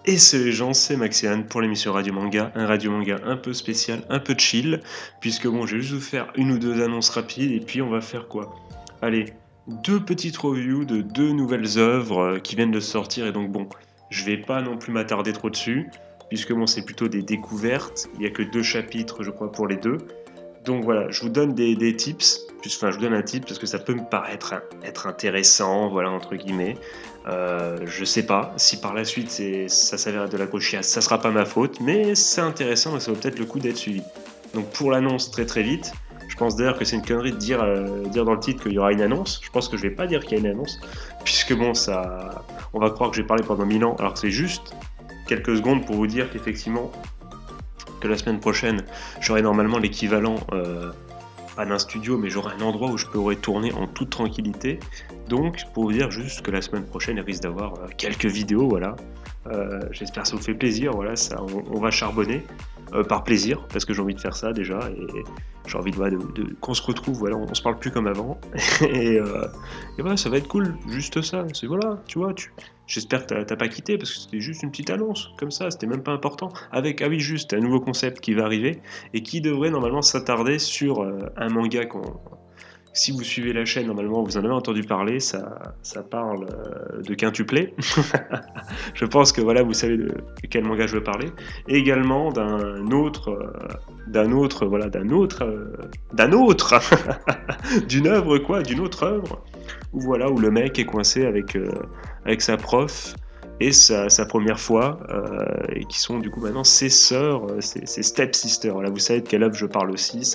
Et ce les gens, c'est Maxian pour l'émission Radio Manga, un Radio Manga un peu spécial, un peu chill, puisque bon, je vais juste vous faire une ou deux annonces rapides, et puis on va faire quoi? Allez, deux petites reviews de deux nouvelles œuvres qui viennent de sortir, et donc bon, je vais pas non plus m'attarder trop dessus, puisque bon, c'est plutôt des découvertes, il y a que deux chapitres, je crois, pour les deux. Donc voilà, je vous donne des tips, enfin je vous donne un tip parce que ça peut me paraître être intéressant, voilà, entre guillemets. Je sais pas si par la suite ça s'avère être de la cochiasse, ça sera pas ma faute, mais c'est intéressant et ça vaut peut-être le coup d'être suivi. Donc pour l'annonce très très vite, je pense d'ailleurs que c'est une connerie de dire dans le titre qu'il y aura une annonce. Je pense que je vais pas dire qu'il y a une annonce, puisque bon, on va croire que j'ai parlé pendant 1000 ans, alors que c'est juste quelques secondes pour vous dire qu'effectivement, que la semaine prochaine, j'aurai normalement l'équivalent, pas d'un studio, mais j'aurai un endroit où je pourrai tourner en toute tranquillité. Donc, pour vous dire juste que la semaine prochaine, il risque d'avoir quelques vidéos, voilà. J'espère que ça vous fait plaisir, voilà, on va charbonner par plaisir, parce que j'ai envie de faire ça déjà, et j'ai envie qu'on se retrouve, voilà, on se parle plus comme avant, et voilà, ça va être cool, juste ça, c'est voilà, tu vois, j'espère que t'as pas quitté, parce que c'était juste une petite annonce, comme ça, c'était même pas important, avec, ah oui, juste, un nouveau concept qui va arriver, et qui devrait normalement s'attarder sur un manga si vous suivez la chaîne, normalement, vous en avez entendu parler, ça parle de quintuplé. Je pense que voilà, vous savez de quel manga je veux parler. Et également d'un autre, d'une œuvre quoi, d'une autre œuvre, où voilà, où le mec est coincé avec sa prof et sa première fois, et qui sont du coup maintenant ses sœurs, ses step-sisters. Là, vous savez de quelle œuvre je parle aussi,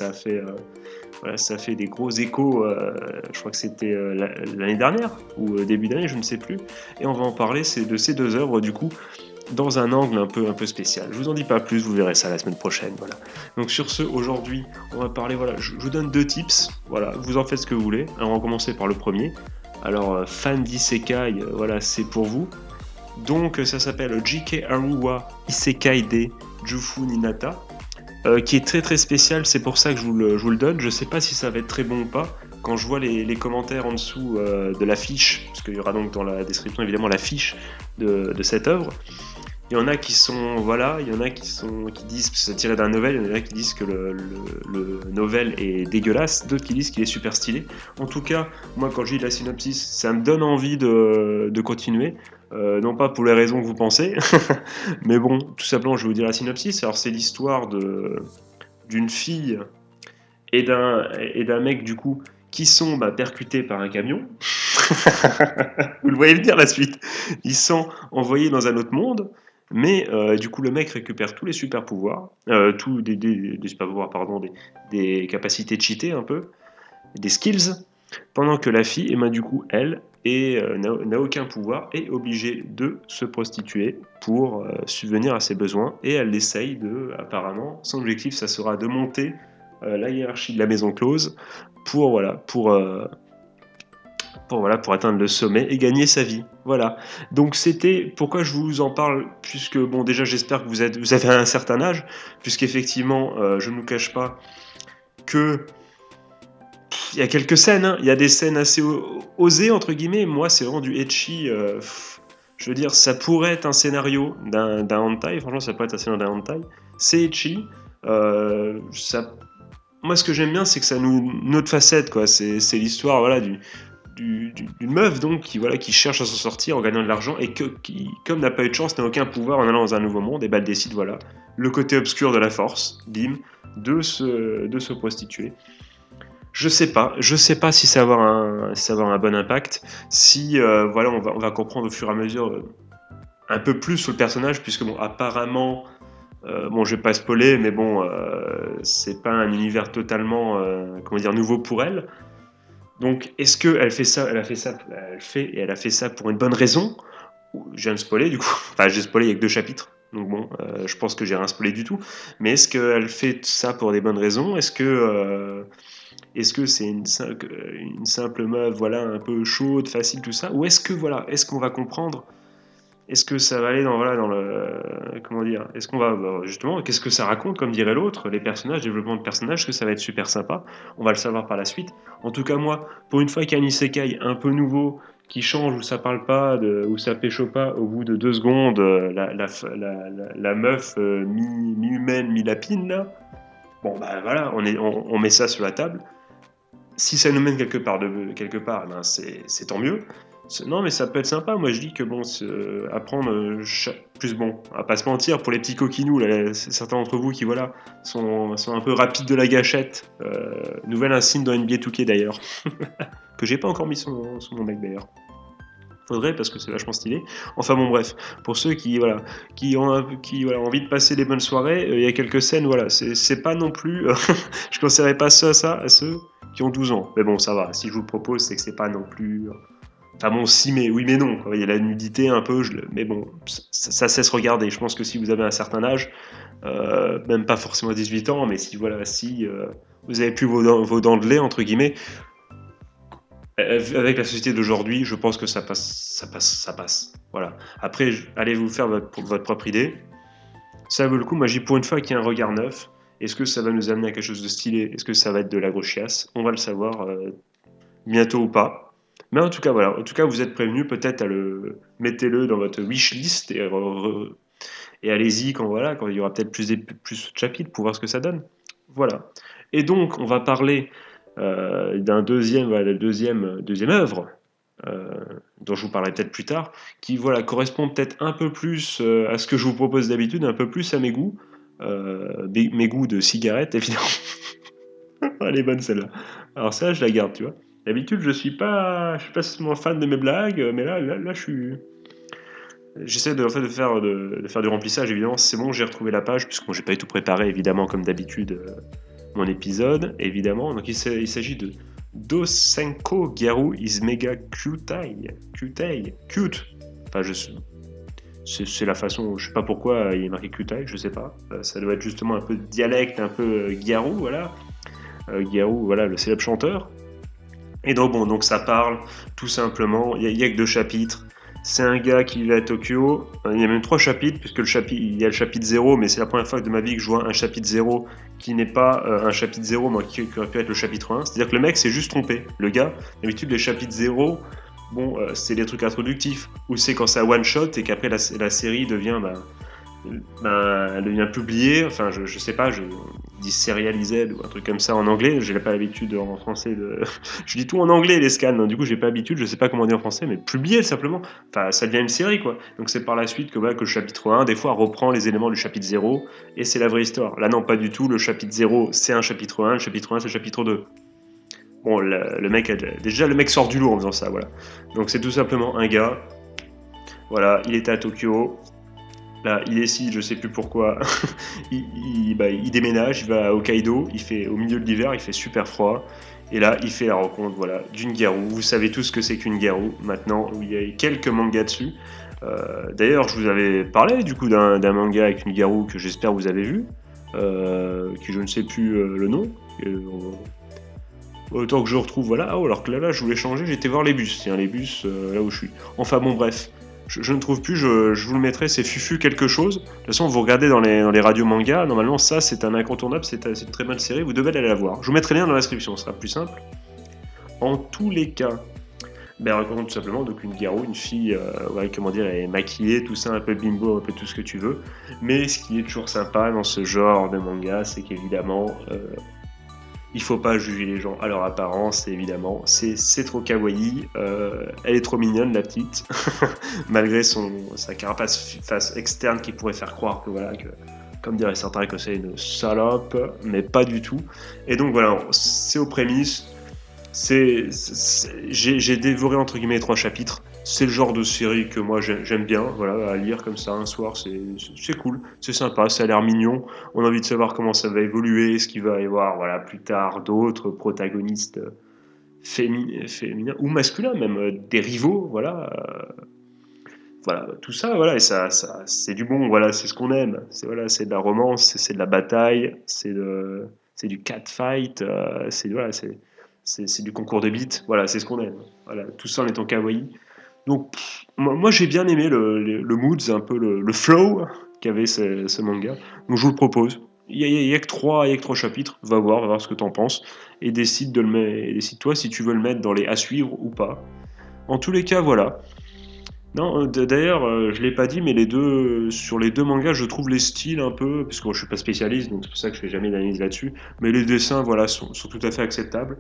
voilà, ça fait des gros échos, je crois que c'était l'année dernière, ou début d'année, je ne sais plus. Et on va en parler de ces deux œuvres, du coup, dans un angle un peu spécial. Je vous en dis pas plus, vous verrez ça la semaine prochaine, voilà. Donc sur ce, aujourd'hui, on va parler, voilà, je vous donne deux tips, voilà, vous en faites ce que vous voulez. Alors on va commencer par le premier. Alors, fan d'isekai, voilà, c'est pour vous. Donc ça s'appelle J.K. Aruwa Isekai de Jufu Ninata. Qui est très très spécial, c'est pour ça que je vous le donne. Je sais pas si ça va être très bon ou pas. Quand je vois les commentaires en dessous de l'affiche, parce qu'il y aura donc dans la description évidemment l'affiche de cette œuvre, il y en a qui sont, voilà, il y en a qui disent que c'est tiré d'un novel, il y en a qui disent que le novel est dégueulasse, d'autres qui disent qu'il est super stylé. En tout cas, moi quand je lis la synopsis, ça me donne envie de continuer. Non pas pour les raisons que vous pensez, mais bon, tout simplement, je vais vous dire la synopsis. Alors, c'est l'histoire d'une fille et d'un mec, du coup, qui sont percutés par un camion. Vous le voyez venir la suite. Ils sont envoyés dans un autre monde, mais du coup, le mec récupère tous les super pouvoirs, tous des super pouvoirs, pardon, des capacités cheatées un peu, des skills, pendant que la fille, du coup, elle, n'a aucun pouvoir, est obligée de se prostituer pour subvenir à ses besoins, et elle essaye apparemment, son objectif, ça sera de monter la hiérarchie de la maison close pour atteindre le sommet et gagner sa vie. Voilà. Donc c'était pourquoi je vous en parle, puisque bon déjà j'espère que vous avez un certain âge, puisqu'effectivement je ne vous cache pas que il y a quelques scènes, hein. Il y a des scènes assez osées entre guillemets. Moi c'est vraiment du etchi. Je veux dire, ça pourrait être un scénario d'un hentai. Franchement, ça pourrait être un scénario d'un hentai. C'est etchi. Moi, ce que j'aime bien, c'est que ça nous une autre facette, quoi. C'est l'histoire, voilà, d'une meuf donc qui cherche à s'en sortir en gagnant de l'argent et qui, comme n'a pas eu de chance, n'a aucun pouvoir en allant dans un nouveau monde, et elle décide, voilà, le côté obscur de la force, bim, de se prostituer. Je sais pas si ça va avoir un bon impact, si voilà, on va comprendre au fur et à mesure un peu plus sur le personnage, puisque bon, apparemment, bon, je vais pas spoiler, mais bon, c'est pas un univers totalement, comment dire, nouveau pour elle. Donc, est-ce qu'elle fait ça, elle a fait ça pour une bonne raison? Je viens de spoiler, du coup. Enfin, j'ai spoilé avec deux chapitres. Donc bon, je pense que j'ai rien spoilé du tout. Mais est-ce qu'elle fait ça pour des bonnes raisons? Est-ce que c'est une simple meuf, voilà, un peu chaude, facile, tout ça? Ou est-ce que, voilà, est-ce qu'on va comprendre? Est-ce que ça va aller dans, voilà, dans le. Comment dire? Est-ce qu'on va. Justement, qu'est-ce que ça raconte, comme dirait l'autre? Les personnages, développement de personnages, que ça va être super sympa. On va le savoir par la suite. En tout cas, moi, pour une fois qu'il y a un isekai un peu nouveau, qui change, où ça parle pas, où ça pécho pas, au bout de 2 secondes, la meuf mi-humaine, mi-lapine, là. Bon, bah voilà, on met ça sur la table. Si ça nous mène quelque part, eh ben c'est tant mieux. Non, mais ça peut être sympa. Moi, je dis que bon, apprendre plus bon, à pas se mentir, pour les petits coquinous, là, certains d'entre vous qui voilà sont un peu rapides de la gâchette. Nouvel insigne dans NBA 2K d'ailleurs, que j'ai pas encore mis sur mon mec d'ailleurs. Faudrait parce que c'est vachement stylé. Enfin bon bref, pour ceux qui ont envie de passer des bonnes soirées, il y a quelques scènes voilà, c'est pas non plus je conseillerais pas ça à ceux qui ont 12 ans. Mais bon, ça va. Si je vous le propose, c'est que c'est pas non plus enfin bon, si mais oui mais non, quoi. Il y a la nudité un peu, mais bon, ça cesse regarder. Je pense que si vous avez un certain âge, même pas forcément 18 ans, mais si vous avez plus vos dents de lait entre guillemets, avec la société d'aujourd'hui, je pense que ça passe. Voilà. Après, allez vous faire votre propre idée. Ça vaut le coup. Moi, j'ai pour une fois qu'il y a un regard neuf. Est-ce que ça va nous amener à quelque chose de stylé? Est-ce que ça va être de la grosse chiasse? On va le savoir bientôt ou pas. Mais en tout cas, voilà. En tout cas, vous êtes prévenus. Peut-être mettez-le dans votre wishlist et allez-y quand il y aura peut-être plus de chapitres pour voir ce que ça donne. Voilà. Et donc, on va parler d'un deuxième œuvre euh, dont je vous parlerai peut-être plus tard, qui correspond peut-être un peu plus à ce que je vous propose d'habitude, un peu plus à mes goûts, mes goûts de cigarettes évidemment. Elle est bonne celle-là. Alors ça, je la garde, tu vois. D'habitude, je suis pas seulement fan de mes blagues, mais là, je suis. J'essaie en fait, de faire du remplissage, évidemment. C'est bon, j'ai retrouvé la page, puisque j'ai pas du tout préparé, évidemment, comme d'habitude, mon épisode, évidemment. Donc, il s'agit de Dosenko Gyaru is mega cute. Enfin, c'est la façon, je sais pas pourquoi il est marqué cutai, je sais pas. Ça doit être justement un peu de dialecte, un peu Gyaru, voilà. Gyaru, voilà, le célèbre chanteur. Et donc, bon, donc ça parle, tout simplement. Il y a que 2 chapitres. C'est un gars qui vit à Tokyo. Il y a même 3 chapitres, puisque il y a le chapitre 0, mais c'est la première fois de ma vie que je vois un chapitre 0 qui n'est pas un chapitre 0, mais qui aurait pu être le chapitre 1. C'est-à-dire que le mec s'est juste trompé. Le gars, d'habitude, les chapitres 0, bon, c'est des trucs introductifs, ou c'est quand ça one-shot et qu'après la série devient elle devient publiée, enfin je sais pas, je dis serialised ou un truc comme ça en anglais, j'ai pas l'habitude en français de... je dis tout en anglais les scans, du coup j'ai pas l'habitude, je sais pas comment dire en français, mais publié simplement, enfin ça devient une série quoi, donc c'est par la suite que le chapitre 1 des fois reprend les éléments du chapitre 0 et c'est la vraie histoire. Là non pas du tout, le chapitre 0 c'est un chapitre 1, le chapitre 1 c'est le chapitre 2. Bon, le mec sort du lot en faisant ça, voilà. Donc c'est tout simplement un gars, voilà, il était à Tokyo, là, il décide, je sais plus pourquoi, il déménage, il va à Hokkaido, au milieu de l'hiver, il fait super froid, et là, il fait la rencontre, voilà, d'une Garou. Vous savez tous ce que c'est qu'une Garou, maintenant, où il y a quelques mangas dessus. D'ailleurs, je vous avais parlé, du coup, d'un manga avec une Garou que j'espère vous avez vu, qui je ne sais plus le nom. Autant que je retrouve, voilà. Oh, alors que là, je voulais changer, j'étais voir les bus. Tiens, les bus, là où je suis. Enfin, bon, bref. Je ne trouve plus, je vous le mettrai, c'est Fufu quelque chose. De toute façon, vous regardez dans les radios manga, normalement, ça, c'est un incontournable, c'est une très bonne série, vous devez aller la voir. Je vous mettrai le lien dans la description, ce sera plus simple. En tous les cas, raconte tout simplement donc une Garou, une fille, comment dire, elle est maquillée, tout ça, un peu bimbo, un peu tout ce que tu veux. Mais ce qui est toujours sympa dans ce genre de manga, c'est qu'évidemment, il faut pas juger les gens à leur apparence, évidemment. C'est trop kawaii. Elle est trop mignonne, la petite. Malgré sa carapace face externe qui pourrait faire croire que comme dirait certains, que c'est une salope, mais pas du tout. Et donc voilà, c'est aux prémices. J'ai dévoré entre guillemets 3 chapitres. C'est le genre de série que moi j'aime bien, voilà, à lire comme ça un soir, c'est cool, c'est sympa, ça a l'air mignon. On a envie de savoir comment ça va évoluer, est-ce qu'il va y avoir, voilà, plus tard d'autres protagonistes féminins ou masculins, même des rivaux, voilà, tout ça, voilà, et ça c'est du bon, voilà, c'est ce qu'on aime. C'est de la romance, c'est de la bataille, c'est du catfight, c'est du concours de beats, voilà, c'est ce qu'on aime. Voilà, tout ça en étant kawaii. Donc, moi j'ai bien aimé le moods, un peu le flow qu'avait ce manga. Donc je vous le propose. Il y a que 3 chapitres. Va voir ce que t'en penses. Et décide toi si tu veux le mettre dans les à suivre ou pas. En tous les cas, voilà. Non, d'ailleurs, je l'ai pas dit, mais sur les deux mangas, je trouve les styles un peu, parce que moi, je suis pas spécialiste, donc c'est pour ça que je fais jamais d'analyse là-dessus. Mais les dessins, voilà, sont tout à fait acceptables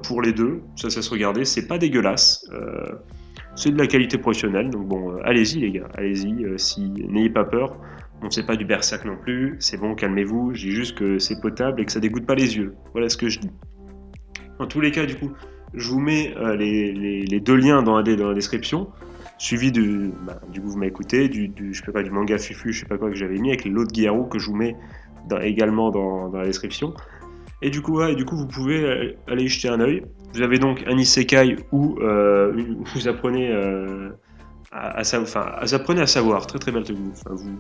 pour les deux. Ça se regarder. C'est pas dégueulasse. C'est de la qualité professionnelle. Donc bon, allez-y les gars, allez-y. Si n'ayez pas peur. Bon, c'est pas du Berserk non plus. C'est bon, calmez-vous. Je dis juste que c'est potable et que ça dégoûte pas les yeux. Voilà ce que je dis. En tous les cas, du coup, je vous mets les deux liens dans la description, suivi du coup, vous m'avez écouté, je sais pas, du manga Fufu, je sais pas quoi que j'avais mis, avec l'autre Guiarou que je vous mets également dans la description. Et du coup, ouais, vous pouvez aller y jeter un œil. Vous avez donc un isekai où vous apprenez vous apprenez à savoir, très très belle technique,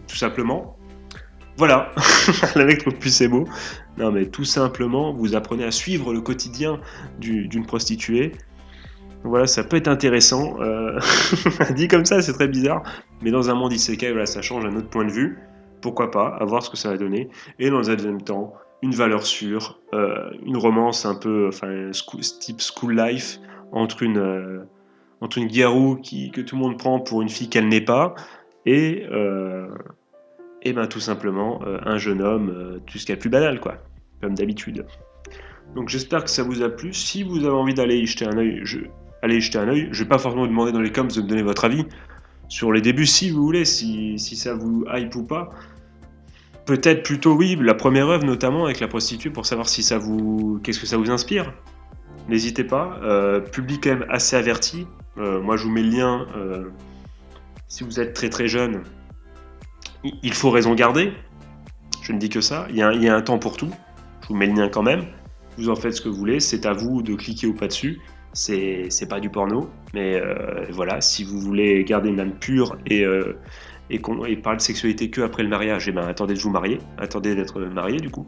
tout simplement. Voilà, le mec trouve plus ses mots. Non, mais tout simplement, vous apprenez à suivre le quotidien d'une prostituée. Voilà, ça peut être intéressant. Dit comme ça, c'est très bizarre. Mais dans un monde isekai, voilà, ça change un autre point de vue. Pourquoi pas, à voir ce que ça va donner. Et dans un deuxième temps, une valeur sûre, une romance un peu, type school life, entre une Gyaru que tout le monde prend pour une fille qu'elle n'est pas, et, euh, et ben tout simplement un jeune homme, tout ce qu'il y a de plus banal, quoi, comme d'habitude. Donc j'espère que ça vous a plu. Si vous avez envie d'aller y jeter un œil, allez y jeter un œil. Je vais pas forcément vous demander dans les comments de me donner votre avis sur les débuts, si vous voulez, si ça vous hype ou pas. Peut-être plutôt oui, la première œuvre notamment avec la prostituée pour savoir si qu'est-ce que ça vous inspire. N'hésitez pas. Public quand même assez averti. Moi je vous mets le lien. Si vous êtes très très jeune, il faut raison garder. Je ne dis que ça. Il y a un temps pour tout. Je vous mets le lien quand même. Vous en faites ce que vous voulez. C'est à vous de cliquer ou pas dessus. C'est pas du porno. Mais voilà, si vous voulez garder une âme pure et parler de sexualité que après le mariage, eh ben, attendez de vous marier. Attendez d'être marié du coup.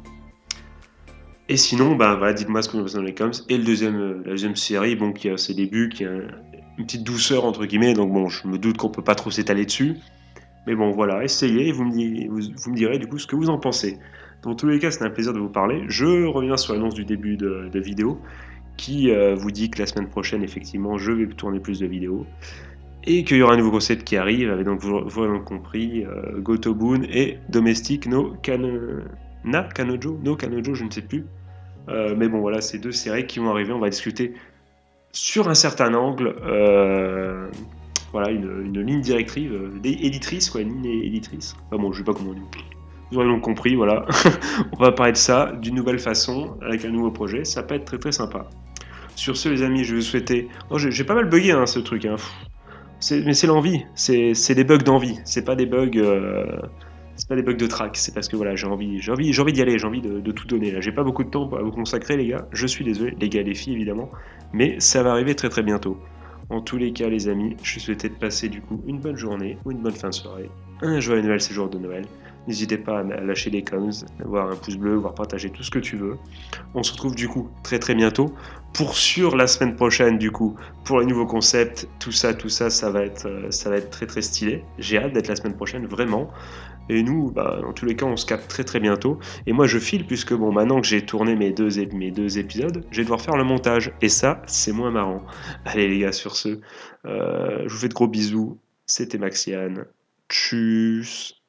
Et sinon, ben, voilà, dites-moi ce que vous pensez dans les comments. Et la deuxième série, bon, qui a ses débuts, qui a une petite douceur entre guillemets. Donc bon, je me doute qu'on peut pas trop s'étaler dessus. Mais bon, voilà, essayez et vous me direz du coup ce que vous en pensez. Dans tous les cas, c'est un plaisir de vous parler. Je reviens sur l'annonce du début de vidéo qui vous dit que la semaine prochaine, effectivement, je vais tourner plus de vidéos et qu'il y aura un nouveau concept qui arrive avec, donc, vous l'avez compris, Gotobun et Domestic Kanojo, no Kanojo, je ne sais plus. Mais bon, voilà, ces deux séries qui vont arriver. On va discuter sur un certain angle. Voilà, une ligne directrice, éditrice, quoi, une ligne éditrice. Enfin bon, je sais pas comment on dit. Vous aurez donc compris, voilà. On va parler de ça d'une nouvelle façon, avec un nouveau projet. Ça peut être très très sympa. Sur ce, les amis, je vais vous souhaiter. Oh, j'ai pas mal bugué hein, ce truc. Hein. Mais c'est l'envie. C'est des bugs d'envie. C'est pas des bugs. C'est pas des bugs de track. C'est parce que voilà, j'ai envie d'y aller. J'ai envie de tout donner. Là, j'ai pas beaucoup de temps à vous consacrer, les gars. Je suis désolé, les gars et les filles évidemment. Mais ça va arriver très très bientôt. En tous les cas, les amis, je souhaitais de passer du coup une bonne journée ou une bonne fin de soirée, un joyeux Noël ces jours de Noël. N'hésitez pas à lâcher des coms, avoir un pouce bleu, voire partager tout ce que tu veux. On se retrouve du coup très très bientôt pour sur la semaine prochaine du coup pour les nouveaux concepts. Tout ça, ça va être très très stylé. J'ai hâte d'être la semaine prochaine vraiment. Et nous, bah, dans tous les cas, on se capte très très bientôt. Et moi, je file puisque bon, maintenant que j'ai tourné mes deux épisodes, je vais devoir faire le montage. Et ça, c'est moins marrant. Allez les gars, sur ce, je vous fais de gros bisous. C'était Maxiane. Tchuss.